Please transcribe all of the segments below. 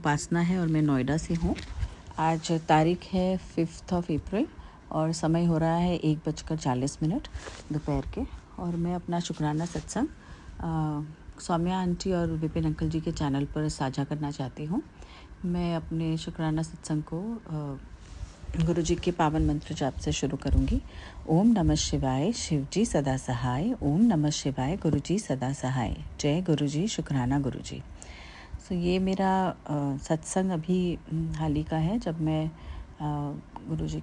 उपासना है और मैं नोएडा से हूँ। आज तारीख है 5 अप्रैल और समय हो रहा है 1:40 दोपहर के। और मैं अपना शुक्राना सत्संग सौम्या आंटी और विपिन अंकल जी के चैनल पर साझा करना चाहती हूँ। मैं अपने शुक्राना सत्संग को गुरु जी के पावन मंत्र जाप से शुरू करूँगी। ओम नमः शिवाय, शिव जी सदा सहाय। ओम नमः शिवाय, गुरु जी सदा सहाय। जय गुरु जी, शुक्राना गुरु जी। सो ये मेरा सत्संग अभी हाल ही का है, जब मैं गुरु जी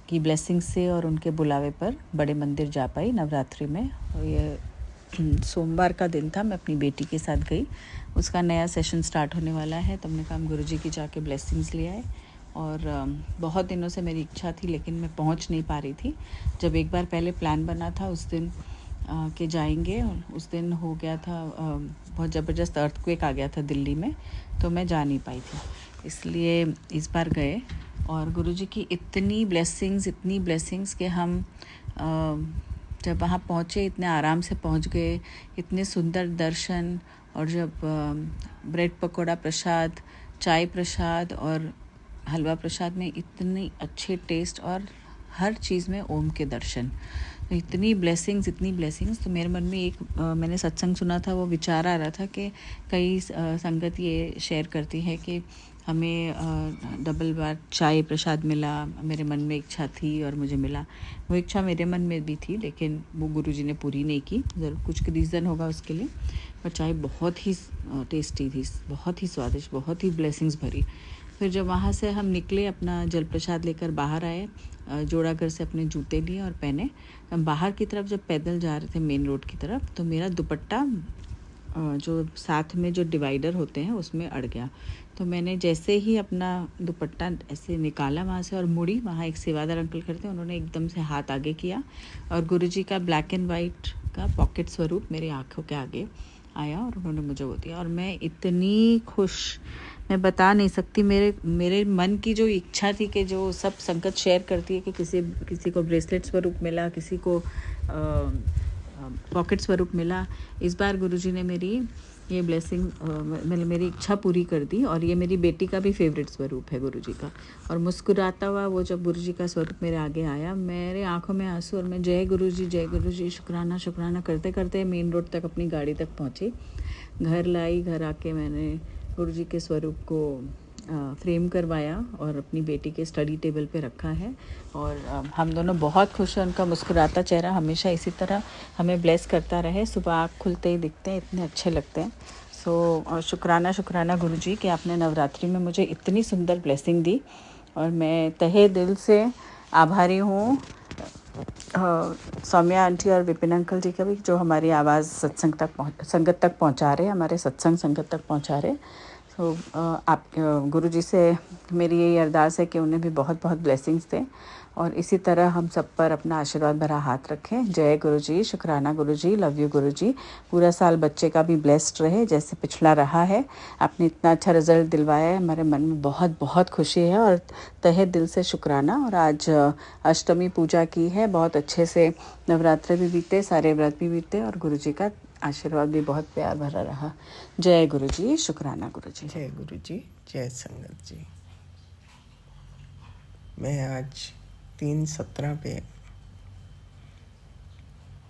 की ब्लेसिंग से और उनके बुलावे पर बड़े मंदिर जा पाई नवरात्रि में। और ये सोमवार का दिन था, मैं अपनी बेटी के साथ गई। उसका नया सेशन स्टार्ट होने वाला है, तो हमने कहा हम गुरु जी की जाके ब्लेसिंग्स ले आए। और बहुत दिनों से मेरी इच्छा थी, लेकिन मैं पहुंच नहीं पा रही थी। जब एक बार पहले प्लान बना था उस दिन के जाएंगे, और उस दिन हो गया था बहुत ज़बरदस्त अर्थक्वेक आ गया था दिल्ली में, तो मैं जा नहीं पाई थी। इसलिए इस बार गए और गुरुजी की इतनी ब्लेसिंग्स कि हम जब वहाँ पहुँचे इतने आराम से पहुँच गए, इतने सुंदर दर्शन। और जब ब्रेड पकौड़ा प्रसाद, चाय प्रसाद और हलवा प्रसाद में इतनी अच्छे टेस्ट, और हर चीज़ में ओम के दर्शन। इतनी ब्लेसिंग्स। तो मेरे मन में एक मैंने सत्संग सुना था, वो विचार आ रहा था कि कई संगत ये शेयर करती है कि हमें डबल बार चाय प्रसाद मिला। मेरे मन में इच्छा थी और मुझे मिला। वो इच्छा मेरे मन में भी थी, लेकिन वो गुरुजी ने पूरी नहीं की। ज़रूर कुछ रीज़न होगा उसके लिए। पर चाय बहुत ही टेस्टी थी, बहुत ही स्वादिष्ट, बहुत ही ब्लेसिंग्स भरी। फिर जब वहाँ से हम निकले, अपना जल प्रसाद लेकर बाहर आए, जोड़ागर से अपने जूते लिए और पहने, हम बाहर की तरफ जब पैदल जा रहे थे मेन रोड की तरफ, तो मेरा दुपट्टा जो साथ में जो डिवाइडर होते हैं उसमें अड़ गया। तो मैंने जैसे ही अपना दुपट्टा ऐसे निकाला वहाँ से और मुड़ी, वहाँ एक सेवादार अंकल खड़े थे, उन्होंने एकदम से हाथ आगे किया और गुरुजी का ब्लैक एंड वाइट का पॉकेट स्वरूप मेरी आँखों के आगे आया और उन्होंने मुझे वो दिया। और मैं इतनी खुश, मैं बता नहीं सकती। मेरे मन की जो इच्छा थी कि जो सब संगत शेयर करती है कि किसी को ब्रेसलेट स्वरूप मिला, किसी को पॉकेट स्वरूप मिला, इस बार गुरुजी ने मेरी ये ब्लेसिंग मेरी इच्छा पूरी कर दी। और ये मेरी बेटी का भी फेवरेट स्वरूप है गुरुजी का। और मुस्कुराता हुआ वो जब गुरुजी का स्वरूप मेरे आगे आया, मेरे आंखों में आंसू, और मैं जय गुरुजी, शुक्राना करते करते मेन रोड तक अपनी गाड़ी तक पहुंची। घर आके मैंने गुरुजी के स्वरूप को फ्रेम करवाया और अपनी बेटी के स्टडी टेबल पे रखा है। और हम दोनों बहुत खुश हैं। उनका मुस्कुराता चेहरा हमेशा इसी तरह हमें ब्लेस करता रहे। सुबह आँख खुलते ही दिखते हैं, इतने अच्छे लगते हैं। सो शुक्राना गुरुजी कि आपने नवरात्रि में मुझे इतनी सुंदर ब्लेसिंग दी, और मैं तहे दिल से आभारी हूँ सौम्या आंटी और विपिन अंकल जी का भी, जो हमारी आवाज़ संगत तक पहुँचा रहे, हमारे सत्संग संगत तक पहुँचा रहे। तो आप गुरुजी से मेरी यही अरदास है कि उन्हें भी बहुत बहुत ब्लेसिंग्स दें, और इसी तरह हम सब पर अपना आशीर्वाद भरा हाथ रखें। जय गुरुजी, शुक्राना गुरुजी, लव यू गुरुजी। पूरा साल बच्चे का भी ब्लेस्ड रहे जैसे पिछला रहा है। आपने इतना अच्छा रिजल्ट दिलवाया है, हमारे मन में बहुत बहुत खुशी है और तहे दिल से शुक्राना। और आज अष्टमी पूजा की है, बहुत अच्छे से नवरात्रि भी बीते, सारे व्रत भी बीते, और गुरुजी का आशीर्वाद भी बहुत प्यार भरा रहा। जय गुरुजी, शुक्राना गुरुजी। जय गुरुजी, जय संगत जी। मैं आज 3:17 पे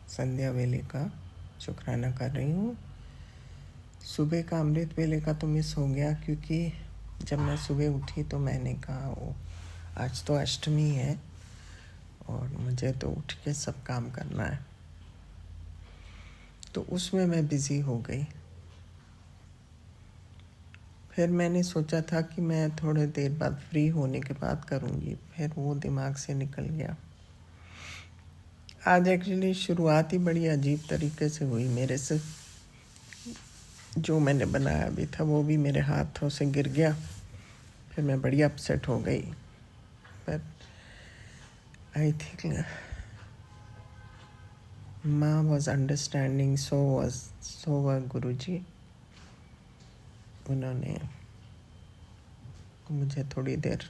संध्या वेले का शुक्राना कर रही हूँ। सुबह का अमृत वेले का तो मिस हो गया, क्योंकि जब मैं सुबह उठी तो मैंने कहा वो आज तो अष्टमी है और मुझे तो उठ के सब काम करना है, तो उसमें मैं बिज़ी हो गई। फिर मैंने सोचा था कि मैं थोड़ी देर बाद फ्री होने के बाद करूँगी, फिर वो दिमाग से निकल गया। आज एक्चुअली शुरुआत ही बड़ी अजीब तरीके से हुई मेरे से। जो मैंने बनाया भी था वो भी मेरे हाथों से गिर गया। फिर मैं बड़ी अपसेट हो गई। पर आई थिंक माँ वॉज अंडरस्टैंडिंग, सो वर गुरुजी। उन्होंने मुझे थोड़ी देर,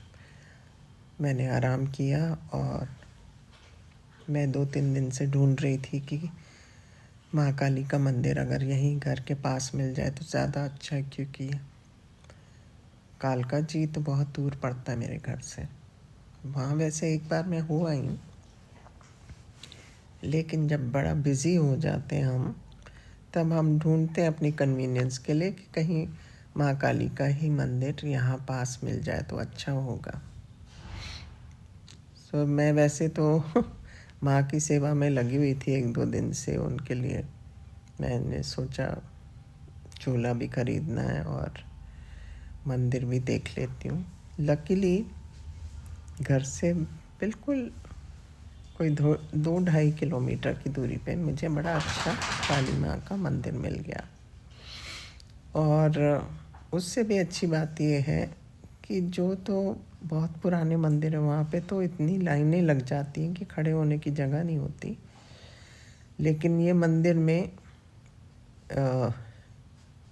मैंने आराम किया, और मैं 2-3 दिन से ढूंढ रही थी कि महाकाली का मंदिर अगर यहीं घर के पास मिल जाए तो ज़्यादा अच्छा है, क्योंकि कालका जी तो बहुत दूर पड़ता है मेरे घर से। वहाँ वैसे एक बार मैं हो आई हूँ, लेकिन जब बड़ा बिज़ी हो जाते हैं हम, तब हम ढूंढते हैं अपनी कन्वीनियंस के लिए कि कहीं माँ काली का ही मंदिर यहाँ पास मिल जाए तो अच्छा होगा। सो मैं वैसे तो माँ की सेवा में लगी हुई थी 1-2 दिन से उनके लिए। मैंने सोचा चूल्हा भी खरीदना है और मंदिर भी देख लेती हूँ। लकीली घर से बिल्कुल कोई 2-2.5 किलोमीटर की दूरी पे मुझे बड़ा अच्छा काली माँ का मंदिर मिल गया। और उससे भी अच्छी बात यह है कि जो तो बहुत पुराने मंदिर है वहाँ पे तो इतनी लाइनें लग जाती हैं कि खड़े होने की जगह नहीं होती। लेकिन ये मंदिर में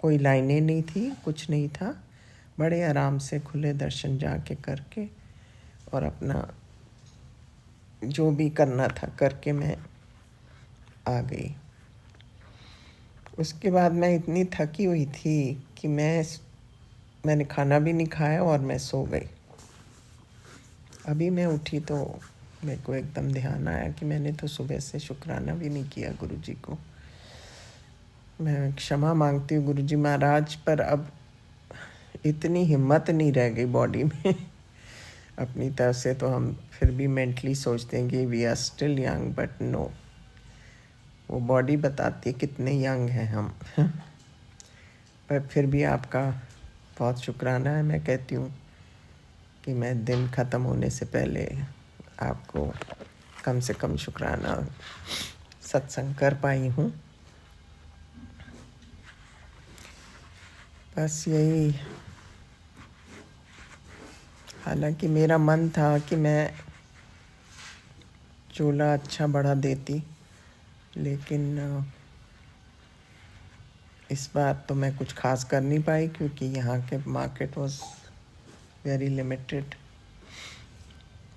कोई लाइनें नहीं थी, कुछ नहीं था। बड़े आराम से खुले दर्शन जाके करके और अपना जो भी करना था करके मैं आ गई। उसके बाद मैं इतनी थकी हुई थी कि मैंने खाना भी नहीं खाया और मैं सो गई। अभी मैं उठी तो मेरे को एकदम ध्यान आया कि मैंने तो सुबह से शुक्राना भी नहीं किया गुरुजी को। मैं क्षमा मांगती हूँ गुरुजी महाराज, पर अब इतनी हिम्मत नहीं रह गई बॉडी में। अपनी तरफ से तो हम फिर भी मेंटली सोचते हैं कि we are still young, but no, वो बॉडी बताती है कितने यंग हैं हम। पर फिर भी आपका बहुत शुक्राना है। मैं कहती हूँ कि मैं दिन ख़त्म होने से पहले आपको कम से कम शुक्राना सत्संग कर पाई हूँ। बस यही, हालांकि मेरा मन था कि मैं चूल्हा अच्छा बड़ा देती, लेकिन इस बार तो मैं कुछ खास कर नहीं पाई क्योंकि यहाँ के मार्केट वॉज वेरी लिमिटेड।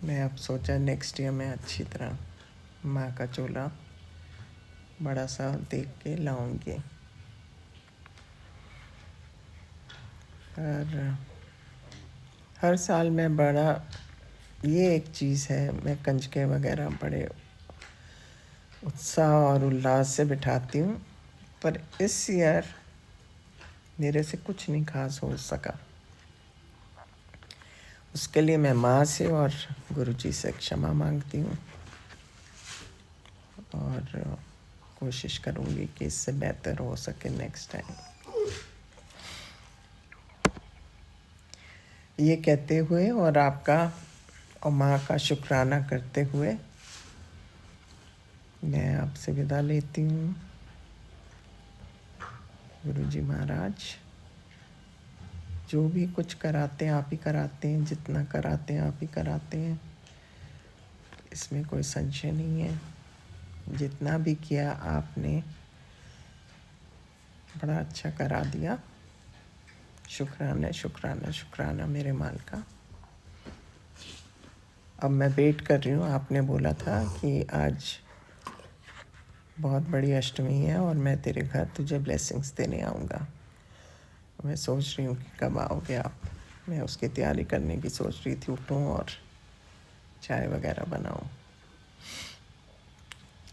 मैं अब सोचा नेक्स्ट ईयर मैं अच्छी तरह माँ का चूल्हा बड़ा सा देख के लाऊंगी। और हर साल मैं बड़ा, ये एक चीज़ है, मैं कंजके वगैरह बड़े उत्साह और उल्लास से बिठाती हूँ, पर इस ईयर मेरे से कुछ नहीं खास हो सका। उसके लिए मैं माँ से और गुरुजी से क्षमा मांगती हूँ और कोशिश करूँगी कि इससे बेहतर हो सके नेक्स्ट टाइम। ये कहते हुए और आपका और माँ का शुक्राना करते हुए मैं आपसे विदा लेती हूँ। गुरुजी महाराज जो भी कुछ कराते हैं आप ही कराते हैं, जितना कराते हैं आप ही कराते हैं, इसमें कोई संशय नहीं है। जितना भी किया आपने बड़ा अच्छा करा दिया। शुक्राना शुक्राना शुक्राना मेरे माल का। अब मैं वेट कर रही हूँ, आपने बोला था कि आज बहुत बड़ी अष्टमी है और मैं तेरे घर तुझे ब्लेसिंग्स देने आऊँगा। मैं सोच रही हूँ कि कब आओगे आप। मैं उसकी तैयारी करने की सोच रही थी, उठूँ और चाय वगैरह बनाऊँ।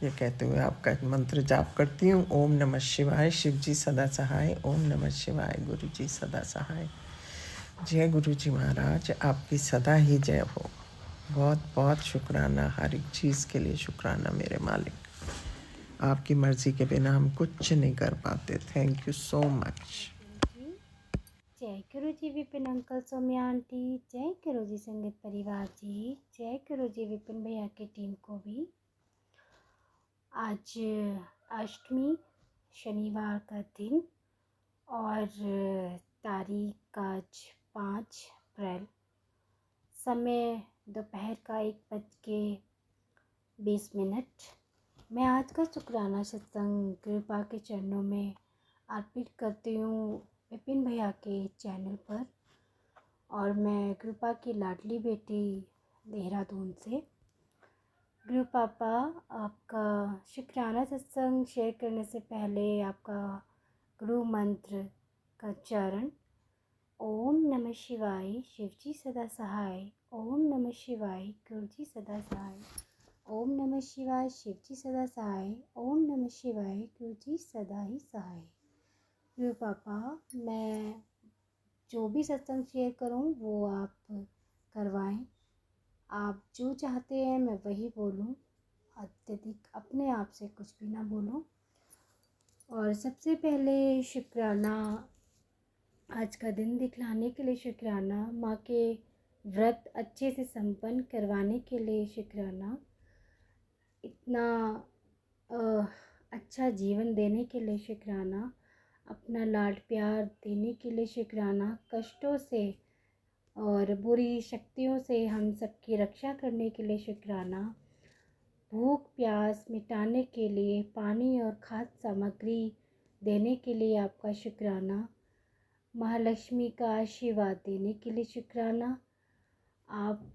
ये कहते हुए आपका मंत्र जाप करती हूँ। ओम नमः शिवाय, शिव जी सदा सहाय। ओम नमः शिवाय, गुरु जी सदा सहाय। जय गुरु जी महाराज, आपकी सदा ही जय हो। बहुत बहुत शुक्राना, हर एक चीज़ के लिए शुक्राना मेरे मालिक। आपकी मर्ज़ी के बिना हम कुछ नहीं कर पाते। Thank you so much. जय गुरु जी विपिन अंकल सौम्या आंटी, जय गुरु जी संगीत परिवार जी, जय गुरु जी विपिन भैया की टीम को भी। आज अष्टमी शनिवार का दिन और तारीख आज 5 अप्रैल, समय दोपहर का 1:20। मैं आज का शुक्राना सत्संग कृपा के चरणों में अर्पित करती हूँ विपिन भैया के चैनल पर। और मैं कृपा की लाडली बेटी देहरादून से। गुरु पापा, आपका शुक्राना सत्संग शेयर करने से पहले आपका गुरु मंत्र का चरण ओम नमः शिवाय शिवजी सदा सहाय। ओम नमः शिवाय गुरुजी सदा सहाय। ओम नमः शिवाय शिवजी सदा सहाय। ओम नमः शिवाय गुरुजी सदा ही सहाय। गुरु पापा, मैं जो भी सत्संग शेयर करूं वो आप करवाएं। आप जो चाहते हैं मैं वही बोलूं, अत्यधिक अपने आप से कुछ भी ना बोलूं। और सबसे पहले शुक्राना, आज का दिन दिखलाने के लिए शुक्राना, माँ के व्रत अच्छे से संपन्न करवाने के लिए शुक्राना, इतना अच्छा जीवन देने के लिए शुक्राना, अपना लाड प्यार देने के लिए शुक्राना, कष्टों से और बुरी शक्तियों से हम सबकी रक्षा करने के लिए शुक्राना, भूख प्यास मिटाने के लिए पानी और खाद्य सामग्री देने के लिए आपका शुक्राना, महालक्ष्मी का आशीर्वाद देने के लिए शुक्राना। आप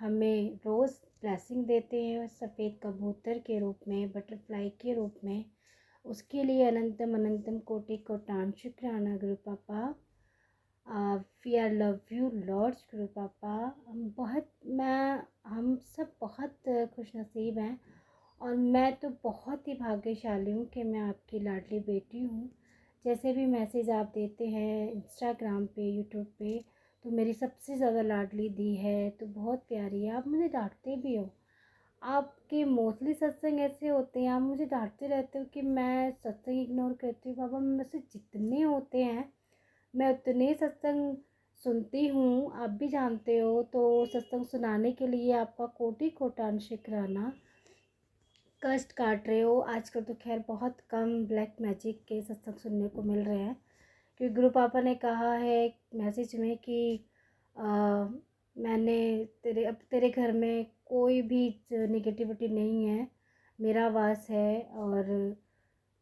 हमें रोज़ ब्लेसिंग देते हैं सफ़ेद कबूतर के रूप में, बटरफ्लाई के रूप में, उसके लिए अनंतम अनंतम कोटि कोटान शुक्राना गुरु पापा। We are love you lords गुरु पापा। हम सब बहुत खुश नसीब हैं और मैं तो बहुत ही भाग्यशाली हूँ कि मैं आपकी लाडली बेटी हूँ। जैसे भी मैसेज आप देते हैं इंस्टाग्राम पे, यूट्यूब पे, तो मेरी सबसे ज़्यादा लाडली दी है, तो बहुत प्यारी है। आप मुझे डांटते भी हो, आपके मोस्टली सत्संग ऐसे होते हैं, आप मुझे डांटते रहते हो कि मैं सत्संग इग्नोर करती हूँ। बाबा, मेरे से जितने होते हैं मैं उतने सत्संग सुनती हूँ, आप भी जानते हो। तो सत्संग सुनाने के लिए आपका कोटि कोटान शुक्राना। कष्ट काट रहे हो, आजकल तो खैर बहुत कम ब्लैक मैजिक के सत्संग सुनने को मिल रहे हैं, क्योंकि गुरु पापा ने कहा है मैसेज में कि मैंने अब तेरे घर में कोई भी निगेटिविटी नहीं है, मेरा वास है। और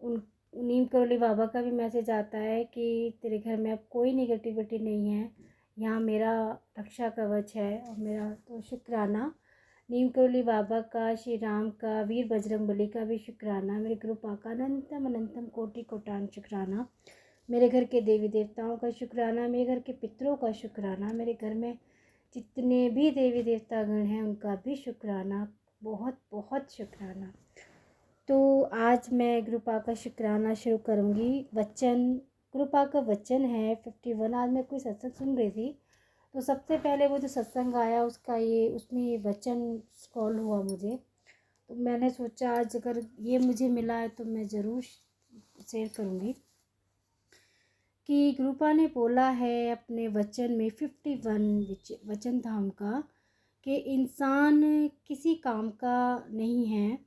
उन नीम करोली बाबा का भी मैसेज आता है कि तेरे घर में अब कोई निगेटिविटी नहीं है, यहाँ मेरा रक्षा कवच है। और मेरा तो शुक्राना नीम करोली बाबा का, श्री राम का, वीर बजरंगबली का भी शुक्राना, मेरे गुरु पापा का अनंतम अनंतम कोटि कोटान शुक्राना, मेरे घर के देवी देवताओं का शुक्राना, मेरे घर के पितरों का शुक्राना, मेरे घर में जितने भी देवी देवतागण हैं उनका भी शुक्राना, बहुत बहुत शुक्राना। तो आज मैं गुरु पापा का शुक्राना शुरू करूँगी। वचन, गुरु पापा का वचन है 51। आज मैं कोई सत्संग सुन रही थी, तो सबसे पहले वो जो सत्संग आया उसमें ये वचन स्क्रॉल हुआ मुझे, तो मैंने सोचा आज अगर ये मुझे मिला है तो मैं ज़रूर शेयर करूँगी। कि गुरु पापा ने बोला है अपने वचन में, 51 वचन था उनका, कि इंसान किसी काम का नहीं है।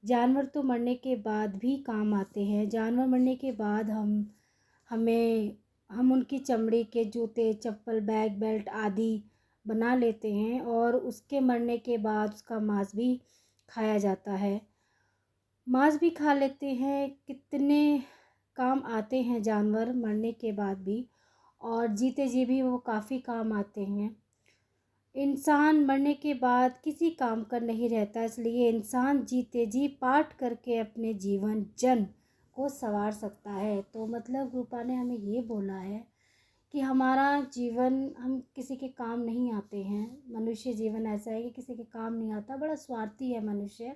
जानवर तो मरने के बाद भी काम आते हैं, जानवर मरने के बाद हम उनकी चमड़ी के जूते, चप्पल, बैग, बेल्ट आदि बना लेते हैं और उसके मरने के बाद उसका मांस भी खाया जाता है। मांस भी खा लेते हैं, कितने काम आते हैं जानवर मरने के बाद भी, और जीते जी भी वो काफ़ी काम आते हैं। इंसान मरने के बाद किसी काम का नहीं रहता, इसलिए इंसान जीते जी पाठ करके अपने जीवन जन को संवार सकता है। तो मतलब गुरुपा ने हमें ये बोला है कि हमारा जीवन, हम किसी के काम नहीं आते हैं। मनुष्य जीवन ऐसा है कि किसी के काम नहीं आता, बड़ा स्वार्थी है मनुष्य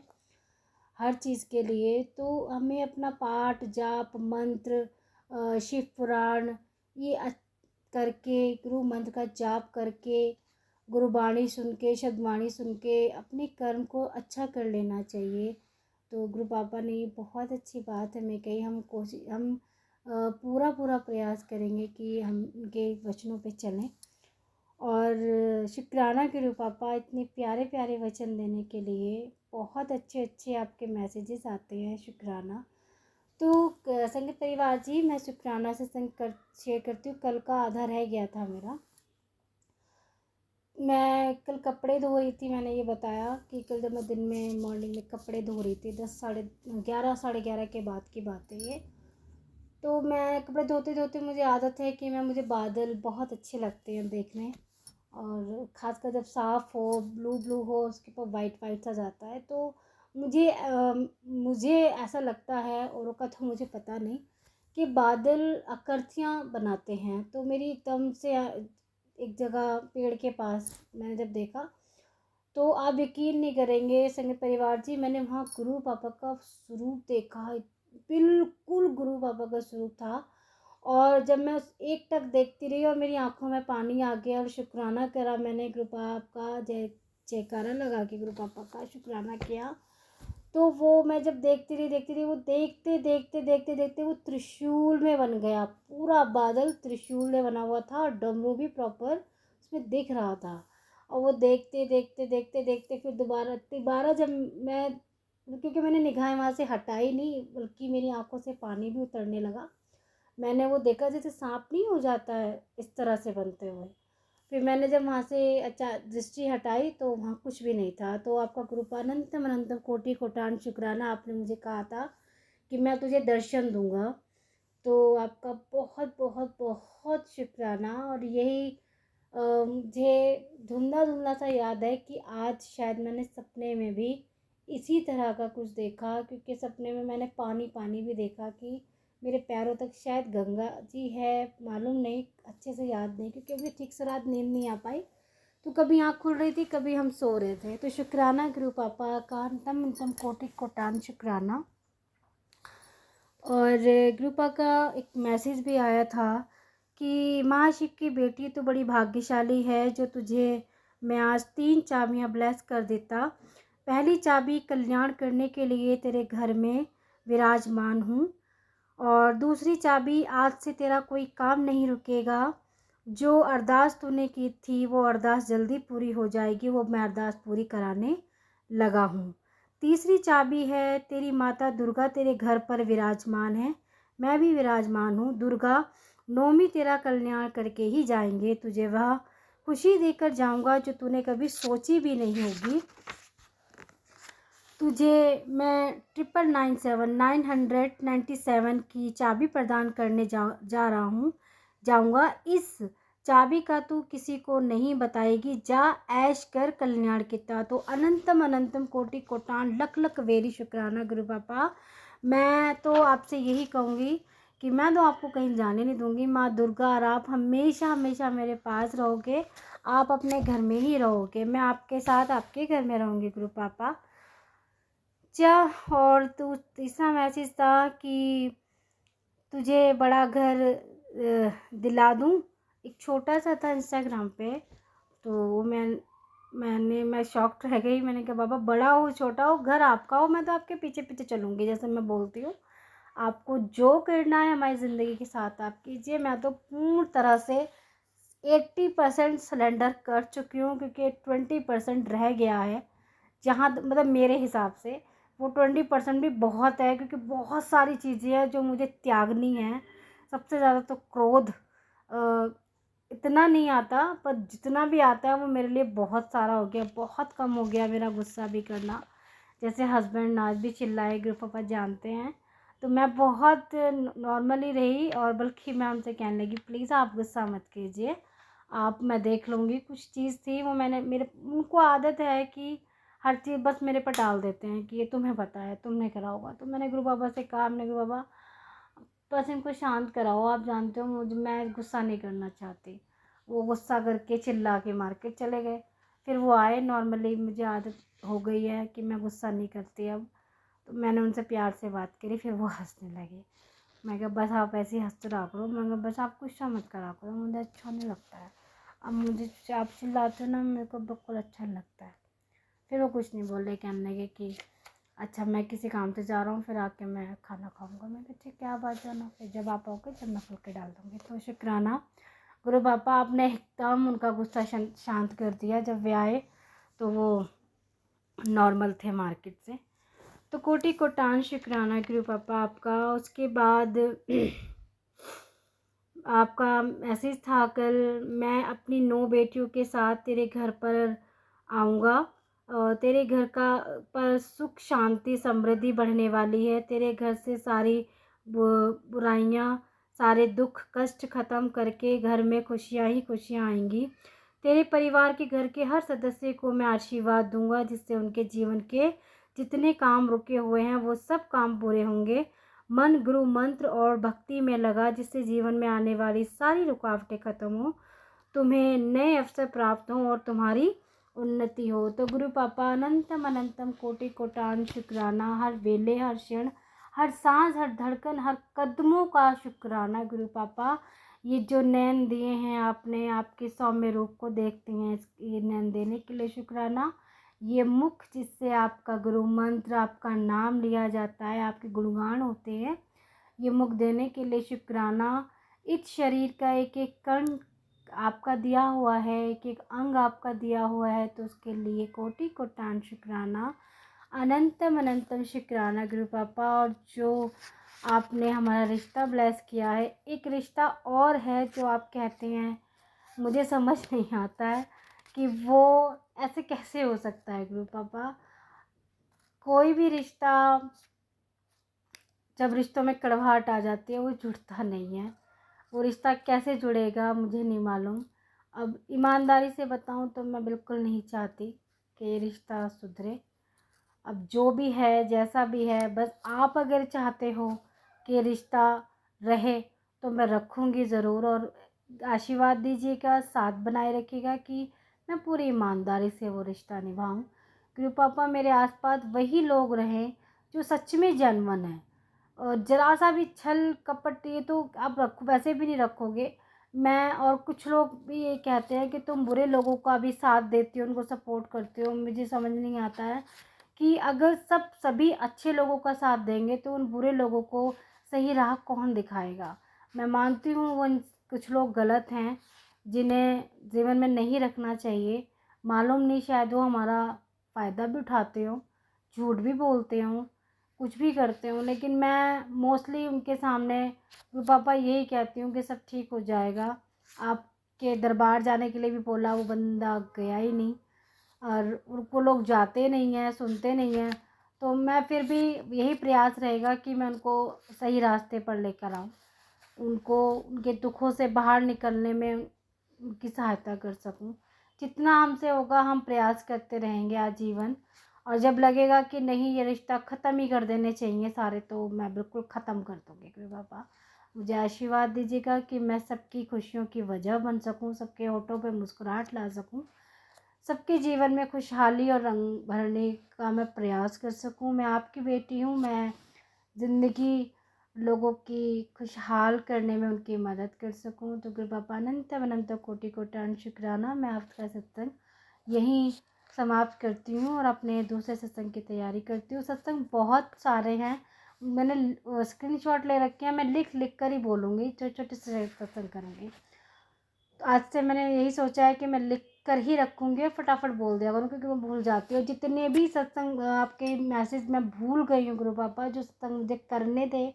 हर चीज़ के लिए। तो हमें अपना पाठ, जाप, मंत्र, शिव पुराण ये करके, गुरु मंत्र का जाप करके, गुरुबाणी सुन के, शब्दवाणी सुन के अपने कर्म को अच्छा कर लेना चाहिए। तो गुरु पापा ने ये बहुत अच्छी बात हमें कही। हम पूरा प्रयास करेंगे कि हम उनके वचनों पे चलें। और शुक्राना गुरु पापा, इतने प्यारे प्यारे वचन देने के लिए। बहुत अच्छे अच्छे आपके मैसेजेस आते हैं, शुक्राना। तो संगत परिवार जी, मैं शुक्राना से शेयर करती हूँ। कल का आधा रह गया था मेरा। मैं कल कपड़े धो रही थी, मैंने ये बताया कि कल जब मैं दिन में मॉर्निंग में कपड़े धो रही थी, 10 साढ़े 11 के बाद की बात है ये। तो मैं कपड़े धोते धोते मुझे आदत है कि मुझे बादल बहुत अच्छे लगते हैं देखने, और ख़ासकर जब साफ़ हो, ब्लू हो, उसके ऊपर वाइट वाइट सा जाता है, तो मुझे ऐसा लगता है, औरों का तो मुझे पता नहीं, कि बादल आकृतियाँ बनाते हैं। तो मेरी एकदम से एक जगह पेड़ के पास मैंने जब देखा, तो आप यकीन नहीं करेंगे संगीत परिवार जी, मैंने वहाँ गुरु पापा का स्वरूप देखा। बिल्कुल गुरु पापा का स्वरूप था। और जब मैं उस एक टक देखती रही और मेरी आंखों में पानी आ गया और शुक्राना करा मैंने, गुरु पापा का जयकारा लगा के गुरु पापा का शुक्राना किया। तो वो मैं जब देखती रही, वो देखते देखते देखते देखते वो त्रिशूल में बन गया। पूरा बादल त्रिशूल में बना हुआ था और डमरू भी प्रॉपर उसमें दिख रहा था। और वो देखते देखते देखते देखते फिर दोबारा दोबारा जब मैं, क्योंकि मैंने निगाहें वहाँ से हटाई नहीं, बल्कि मेरी आंखों से पानी भी उतरने लगा। मैंने वो देखा जैसे सांप नहीं हो जाता है इस तरह से बनते हुए। फिर मैंने जब वहाँ से अच्छा दृष्टि हटाई तो वहाँ कुछ भी नहीं था। तो आपका कृपानंतम अनंतम कोटि कोटान शुक्राना, आपने मुझे कहा था कि मैं तुझे दर्शन दूंगा। तो आपका बहुत बहुत बहुत शुक्राना। और यही मुझे धुंधला धुंधला सा याद है कि आज शायद मैंने सपने में भी इसी तरह का कुछ देखा, क्योंकि सपने में मैंने पानी पानी भी देखा कि मेरे पैरों तक शायद गंगा जी है, मालूम नहीं, अच्छे से याद नहीं, क्योंकि अभी ठीक से रात नींद नहीं आ पाई। तो कभी आँख खुल रही थी, कभी हम सो रहे थे। तो शुक्राना गुरु पापा का तम तम कोटि कोटान शुक्राना। और गुरु पापा का एक मैसेज भी आया था कि महाशिव की बेटी तो बड़ी भाग्यशाली है जो तुझे मैं आज 3 चाबियाँ ब्लेस कर देता। पहली चाबी कल्याण करने के लिए तेरे घर में विराजमान हूँ। और दूसरी चाबी आज से तेरा कोई काम नहीं रुकेगा। जो अरदास तूने की थी वो अरदास जल्दी पूरी हो जाएगी, वो मैं अरदास पूरी कराने लगा हूँ। तीसरी चाबी है तेरी माता दुर्गा तेरे घर पर विराजमान है, मैं भी विराजमान हूँ। दुर्गा नौमी तेरा कल्याण करके ही जाएंगे, तुझे वह खुशी देकर जाऊंगा जो तूने कभी सोची भी नहीं होगी। तुझे मैं 999 की चाबी प्रदान करने जा रहा हूँ, जाऊँगा। इस चाबी का तू किसी को नहीं बताएगी, जा ऐश कर कल्याण किता। तो अनंतम अनंतम कोटि कोटान लख लख वेरी शुक्राना गुरु पापा। मैं तो आपसे यही कहूँगी कि मैं तो आपको कहीं जाने नहीं दूँगी। माँ दुर्गा और आप हमेशा हमेशा मेरे पास रहोगे, आप अपने घर में ही रहोगे, मैं आपके साथ आपके घर में रहूँगी गुरु पापा। और तीसरा मैसेज था कि तुझे बड़ा घर दिला दूँ। एक छोटा सा था इंस्टाग्राम पे, तो मैं शॉक्ड रह गई। मैंने कहा बाबा बड़ा हो छोटा हो घर आपका हो, मैं तो आपके पीछे पीछे चलूँगी, जैसे मैं बोलती हूँ। आपको जो करना है हमारी ज़िंदगी के साथ आप कीजिए। मैं तो पूर्ण तरह से 80% सरेंडर कर चुकी हूँ, क्योंकि 20% रह गया है। जहाँ मतलब मेरे हिसाब से वो 20% भी बहुत है, क्योंकि बहुत सारी चीज़ें हैं जो मुझे त्यागनी है। सबसे ज़्यादा तो क्रोध इतना नहीं आता, पर जितना भी आता है वो मेरे लिए बहुत सारा हो गया, बहुत कम हो गया मेरा गुस्सा भी करना। जैसे हस्बैंड आज भी चिल्लाए, गुरु पापा जानते हैं, तो मैं बहुत नॉर्मली रही। और बल्कि मैं उनसे कहने लगी प्लीज़ आप गुस्सा मत कीजिए, आप मैं देख लूँगी। कुछ चीज़ थी वो मैंने मेरे उनको आदत है कि हर चीज़ बस मेरे पर डाल देते हैं कि ये तुम्हें पता है, तुमने करा होगा। तो मैंने गुरु बाबा से कहा, मैंने गुरु बाबा बस इनको शांत कराओ, आप जानते हो मुझे, मैं गुस्सा नहीं करना चाहती। वो गुस्सा करके चिल्ला के मार्केट चले गए। फिर वो आए, नॉर्मली मुझे आदत हो गई है कि मैं गुस्सा नहीं करती अब। तो मैंने उनसे प्यार से बात करी, फिर वो हंसने लगे। मैं कहा बस आप ऐसे ही हंसते रहा करो, मैं कहा बस आप गुस्सा मत करा करो, मुझे अच्छा नहीं लगता है। अब मुझे आप चिल्लाते हो ना, मेरे को बिल्कुल अच्छा नहीं लगता है। फिर वो कुछ नहीं बोले, कहने लगे कि अच्छा मैं किसी काम से जा रहा हूँ, फिर आके मैं खाना खाऊंगा। मैं कहा ठीक है आप आ जाना, फिर जब आप आओगे जब मैं फुल के डाल दूँगी। तो शुक्राना गुरु पापा, आपने एकदम उनका गुस्सा शांत कर दिया। जब वे आए तो वो नॉर्मल थे मार्केट से। तो कोटि कोटान शुक्राना गुरु पापा आपका। उसके बाद आपका मैसेज था कल मैं अपनी 9 बेटियों के साथ तेरे घर पर आऊँगा। तेरे घर का पर सुख शांति समृद्धि बढ़ने वाली है। तेरे घर से सारी बुराइयाँ, सारे दुख कष्ट ख़त्म करके घर में खुशियाँ ही खुशियाँ आएंगी। तेरे परिवार के घर के हर सदस्य को मैं आशीर्वाद दूंगा, जिससे उनके जीवन के जितने काम रुके हुए हैं वो सब काम पूरे होंगे। मन गुरु मंत्र और भक्ति में लगा, जिससे जीवन में आने वाली सारी रुकावटें खत्म हो, तुम्हें नए अवसर प्राप्त हों और तुम्हारी उन्नति हो। तो गुरु पापा अनंतम अनंतम कोटि कोटान शुक्राना, हर वेले हर क्षण हर सांस हर धड़कन हर कदमों का शुक्राना गुरु पापा। ये जो नैन दिए हैं आपने, आपके सौम्य रूप को देखते हैं, ये नैन देने के लिए शुक्राना। ये मुख जिससे आपका गुरु मंत्र, आपका नाम लिया जाता है, आपके गुणगान होते हैं, ये मुख देने के लिए शुक्राना। इस शरीर का एक एक कण आपका दिया हुआ है, एक एक अंग आपका दिया हुआ है, तो उसके लिए कोटि कोटान शुक्राना, अनंतम अनंतम शुक्राना गुरु पापा। और जो आपने हमारा रिश्ता ब्लेस किया है, एक रिश्ता और है जो आप कहते हैं, मुझे समझ नहीं आता है कि वो ऐसे कैसे हो सकता है गुरु पापा। कोई भी रिश्ता, जब रिश्तों में कड़वाहट आ जाती है, वो जुड़ता नहीं है। वो रिश्ता कैसे जुड़ेगा मुझे नहीं मालूम। अब ईमानदारी से बताऊं तो मैं बिल्कुल नहीं चाहती कि ये रिश्ता सुधरे। अब जो भी है, जैसा भी है, बस आप अगर चाहते हो कि रिश्ता रहे तो मैं रखूँगी ज़रूर, और आशीर्वाद दीजिएगा, साथ बनाए रखिएगा कि मैं पूरी ईमानदारी से वो रिश्ता निभाऊं। गुरु पापा मेरे आसपास वही लोग रहें जो सच में जेन्युइन हैं, और ज़रा सा भी छल कपट ये तो आप रखो, वैसे भी नहीं रखोगे। मैं और कुछ लोग भी ये कहते हैं कि तुम बुरे लोगों का भी साथ देती हो, उनको सपोर्ट करते हो। मुझे समझ नहीं आता है कि अगर सभी अच्छे लोगों का साथ देंगे तो उन बुरे लोगों को सही राह कौन दिखाएगा। मैं मानती हूँ वो कुछ लोग गलत हैं, जिन्हें जीवन में नहीं रखना चाहिए। मालूम नहीं, शायद वो हमारा फ़ायदा भी उठाते हो, झूठ भी बोलते हों, कुछ भी करते हों, लेकिन मैं मोस्टली उनके सामने पापा यही कहती हूँ कि सब ठीक हो जाएगा। आपके दरबार जाने के लिए भी बोला, वो बंदा गया ही नहीं, और वो लोग जाते नहीं हैं, सुनते नहीं हैं। तो मैं फिर भी यही प्रयास रहेगा कि मैं उनको सही रास्ते पर लेकर आऊँ, उनको उनके दुखों से बाहर निकलने में उनकी सहायता कर सकूँ। जितना हमसे होगा हम प्रयास करते रहेंगे आजीवन, और जब लगेगा कि नहीं ये रिश्ता ख़त्म ही कर देने चाहिए सारे, तो मैं बिल्कुल ख़त्म कर दूँगी। क्योंकि पापा मुझे आशीर्वाद दीजिएगा कि मैं सबकी खुशियों की वजह बन सकूँ, सबके होठों पे मुस्कुराहट ला सकूँ, सबके जीवन में खुशहाली और रंग भरने का मैं प्रयास कर सकूं। मैं आपकी बेटी हूं, मैं ज़िंदगी लोगों की खुशहाल करने में उनकी मदद कर सकूं। तो गुरु पापा अनंत अनंत कोटि कोटि शुक्राना। मैं आपका सत्संग यहीं समाप्त करती हूँ और अपने दूसरे सत्संग की तैयारी करती हूँ। सत्संग बहुत सारे हैं, मैंने स्क्रीनशॉट ले रखे हैं, मैं लिख लिख कर ही बोलूँगी, छोटे छोटे से सत्संग करूँगी। तो आज से मैंने यही सोचा है कि मैं लिख कर ही रखूँगी और फटाफट बोल दिया करूँ, क्योंकि मैं भूल जाती हूँ। जितने भी सत्संग आपके मैसेज मैं भूल गई हूँ गुरु पापा, जो सत्संग मुझे करने थे,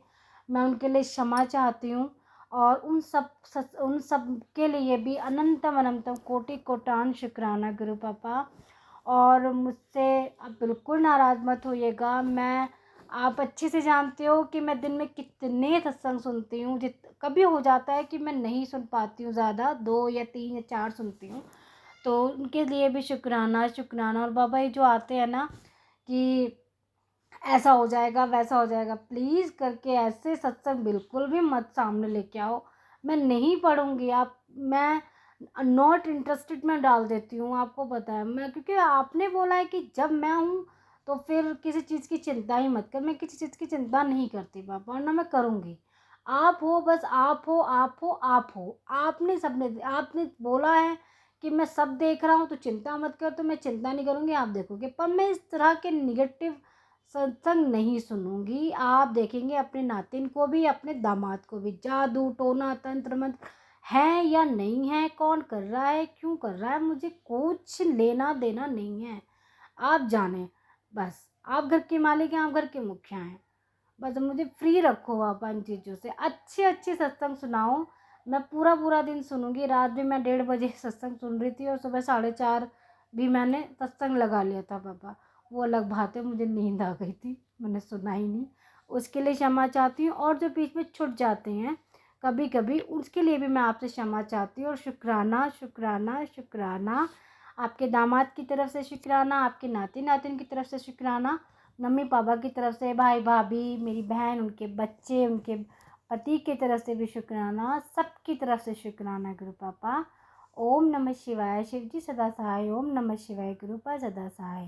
मैं उनके लिए क्षमा चाहती हूँ। और उन सब के लिए भी अनंतम अनंतम कोटि कोटान शुक्राना गुरु पापा। और मुझसे आप बिल्कुल नाराज़ मत होइएगा। आप अच्छे से जानते हो कि मैं दिन में कितने सत्संग सुनती हूँ। कभी हो जाता है कि मैं नहीं सुन पाती हूँ, ज़्यादा 2 या 3 या 4 सुनती हूँ, तो उनके लिए भी शुक्राना शुक्राना। और बाबा ये जो आते हैं ना कि ऐसा हो जाएगा वैसा हो जाएगा, प्लीज़ करके ऐसे सत्संग बिल्कुल भी मत सामने लेके आओ। मैं नहीं पढ़ूँगी, मैं नॉट इंटरेस्टेड में डाल देती हूँ, आपको पता है। मैं, क्योंकि आपने बोला है कि जब मैं हूँ तो फिर किसी चीज़ की चिंता ही मत कर। मैं किसी चीज़ की चिंता नहीं करती पापा, और ना मैं करूँगी। आप हो, बस आप हो, आप हो, आप हो। आपने बोला है कि मैं सब देख रहा हूँ तो चिंता मत कर, तो मैं चिंता नहीं करूँगी, आप देखोगे। पर मैं इस तरह के निगेटिव सत्संग नहीं सुनूंगी। आप देखेंगे अपने नातिन को भी, अपने दामाद को भी, जादू टोना तंत्र मंत्र है या नहीं है, कौन कर रहा है, क्यों कर रहा है, मुझे कुछ लेना देना नहीं है। आप जाने, बस आप घर के मालिक हैं, आप घर के मुखिया हैं, बस मुझे फ्री रखो आप इन चीज़ों से। अच्छे अच्छे सत्संग सुनाओ, मैं पूरा पूरा दिन सुनूंगी। रात भी मैं 1:30 बजे सत्संग सुन रही थी, और सुबह 4:30 भी मैंने सत्संग लगा लिया था पापा। वो अलग बात है, मुझे नींद आ गई थी, मैंने सुना ही नहीं, उसके लिए क्षमा चाहती हूँ। और जो बीच में छूट जाते हैं कभी कभी, उसके लिए भी मैं आपसे क्षमा चाहती हूँ। और शुक्राना शुक्राना शुक्राना, आपके दामाद की तरफ से शुक्राना, आपके नाती नातिन की तरफ से शुक्राना। मम्मी पापा की तरफ से, भाई भाभी, मेरी बहन, उनके बच्चे, उनके पति की तरफ से भी शुक्राना, सबकी तरफ से शुक्राना गुरु पापा। ओम नमः शिवाय। शिव जी सदा सहाय। ओम नमः शिवाय। गुरुपा सदा सहाय।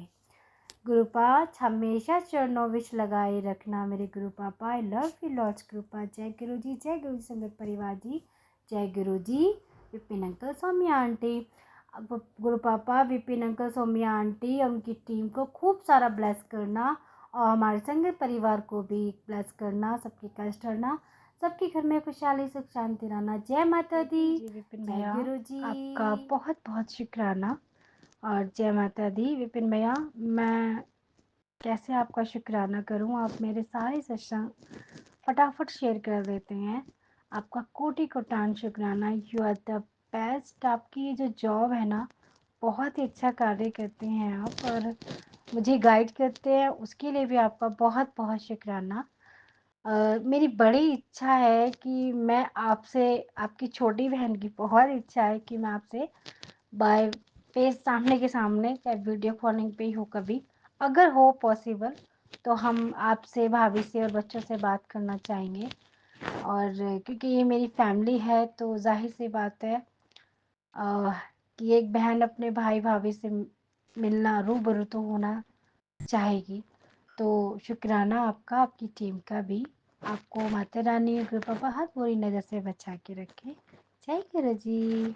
गुरुपा हमेशा चरणों विच लगाए रखना मेरे गुरु पापा। I love you Lord's गुरुपा। जय गुरु जी, जय गुरु जी संगत परिवार जी, जय गुरु जी। विपिन अंकल, सौम्या आंटी, अब गुरु पापा विपिन अंकल, सौम्या आंटी और उनकी टीम को खूब सारा ब्लेस करना और हमारे संगत परिवार को भी ब्लेस करना, सबके कष्ट हरना, सबके घर में खुशहाली सुख शांति रहना। जय माता दी। विपिन जय भैया, गुरु जी। आपका बहुत बहुत शुक्राना और जय माता दी। विपिन भैया, मैं कैसे आपका शुक्राना करूं? आप मेरे सारे सत्संग फटाफट शेयर कर देते हैं। आपका कोटि कोटान शुक्राना। You are the best. आपकी ये जो जॉब है ना, बहुत ही अच्छा कार्य करते हैं आप और मुझे गाइड करते हैं, उसके लिए भी आपका बहुत बहुत शुक्राना। मेरी बड़ी इच्छा है कि मैं आपसे, आपकी छोटी बहन की बहुत इच्छा है कि मैं आपसे बाय फेस, सामने के सामने, चाहे वीडियो कॉलिंग पे ही हो कभी, अगर हो पॉसिबल तो हम आपसे, भाभी से और बच्चों से बात करना चाहेंगे। और क्योंकि ये मेरी फैमिली है तो जाहिर सी बात है कि एक बहन अपने भाई भाभी से मिलना, रूबरू तो होना चाहेगी। तो शुक्राना आपका, आपकी टीम का भी। आपको माता रानी, गुरु पापा हाथ बुरी नज़र से बचा के रखे। जय गुरु जी।